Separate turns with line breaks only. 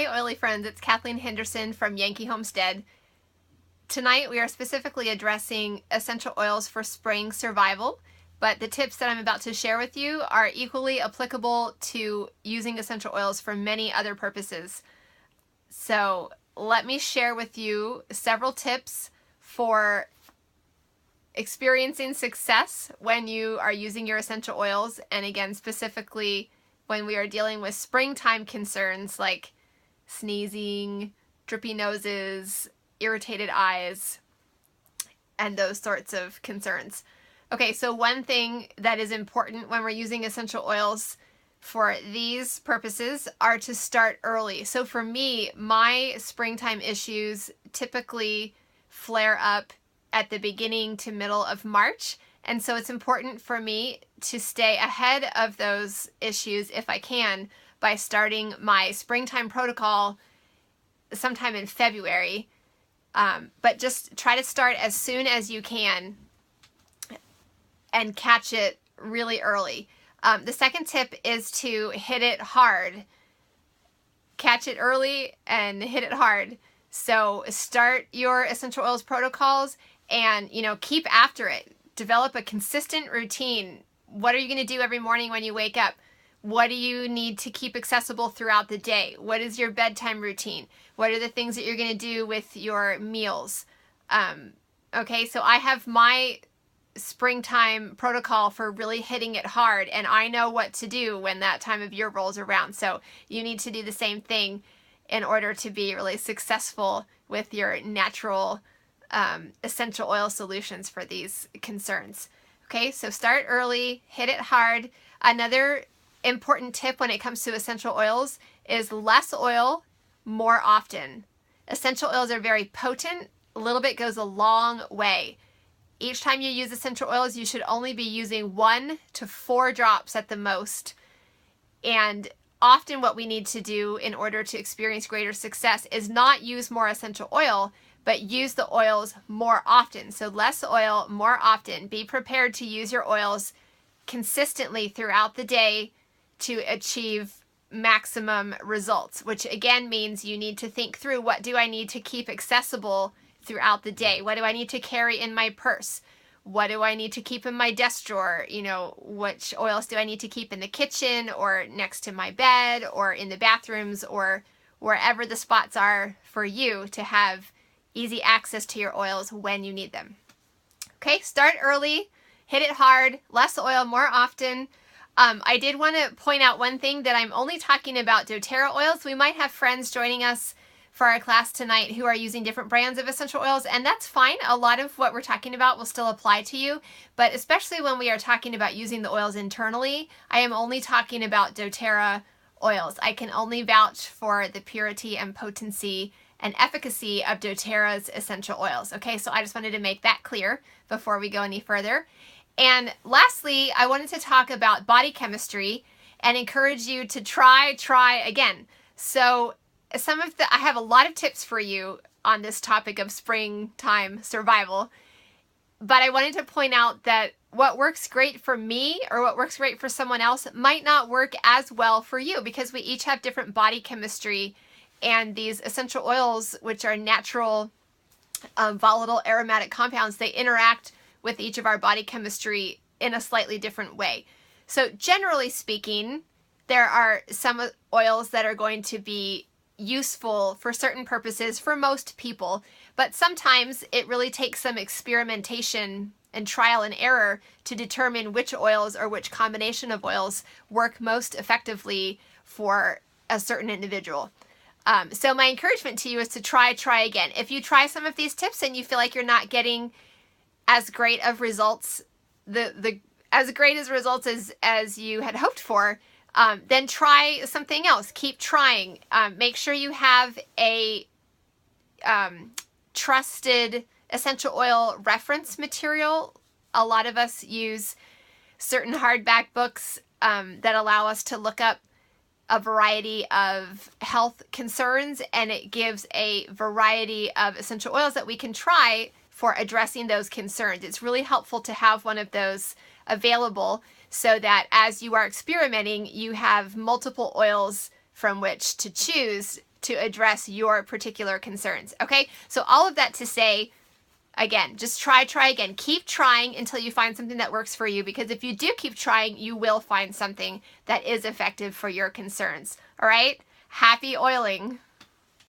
Hi, oily friends. It's Kathleen Henderson from Yankee Homestead. Tonight we are specifically addressing essential oils for spring survival, but the tips that I'm about to share with you are equally applicable to using essential oils for many other purposes. So let me share with you several tips for experiencing success when you are using your essential oils, and again, specifically when we are dealing with springtime concerns like sneezing, drippy noses, irritated eyes, and those sorts of concerns. Okay, so one thing that is important when we're using essential oils for these purposes are to start early. So for me, my springtime issues typically flare up at the beginning to middle of March. And so it's important for me to stay ahead of those issues if I can by starting my springtime protocol sometime in February. But just try to start as soon as you can and catch it really early. The second tip is to hit it hard. Catch it early and hit it hard. So start your essential oils protocols and, keep after it. Develop a consistent routine. What are you going to do every morning when you wake up? What do you need to keep accessible throughout the day? What is your bedtime routine? What are the things that you're going to do with your meals? Okay, so I have my springtime protocol for really hitting it hard, and I know what to do when that time of year rolls around. So you need to do the same thing in order to be really successful with your natural essential oil solutions for these concerns. Okay, so start early, hit it hard. Another important tip when it comes to essential oils is less oil, more often. Essential oils are very potent. A little bit goes a long way. Each time you use essential oils, you should only be using 1 to 4 drops at the most. And often what we need to do in order to experience greater success is not use more essential oil, but use the oils more often. So less oil, more often. Be prepared to use your oils consistently throughout the day to achieve maximum results, which again means you need to think through, what do I need to keep accessible throughout the day? What do I need to carry in my purse? What do I need to keep in my desk drawer? Which oils do I need to keep in the kitchen or next to my bed or in the bathrooms or wherever the spots are for you to have easy access to your oils when you need them. Okay, start early, hit it hard, less oil, more often. I did want to point out one thing, that I'm only talking about doTERRA oils. We might have friends joining us for our class tonight who are using different brands of essential oils, and that's fine. A lot of what we're talking about will still apply to you, but especially when we are talking about using the oils internally, I am only talking about doTERRA oils. I can only vouch for the purity and potency and efficacy of doTERRA's essential oils. Okay, so I just wanted to make that clear before we go any further. And lastly, I wanted to talk about body chemistry and encourage you to try again. So I have a lot of tips for you on this topic of springtime survival, but I wanted to point out that what works great for me or what works great for someone else might not work as well for you, because we each have different body chemistry, and these essential oils, which are natural volatile aromatic compounds, they interact with each of our body chemistry in a slightly different way. So generally speaking, there are some oils that are going to be useful for certain purposes for most people, but sometimes it really takes some experimentation and trial and error to determine which oils or which combination of oils work most effectively for a certain individual. So my encouragement to you is to try again. If you try some of these tips and you feel like you're not getting as great of results, as great as results as you had hoped for, then try something else. Keep trying. Make sure you have a trusted essential oil reference material. A lot of us use certain hardback books that allow us to look up a variety of health concerns, and it gives a variety of essential oils that we can try for addressing those concerns. It's really helpful to have one of those available so that as you are experimenting, you have multiple oils from which to choose to address your particular concerns. Okay, so all of that to say, again, just try again. Keep trying until you find something that works for you, because if you do keep trying, you will find something that is effective for your concerns. All right, happy oiling.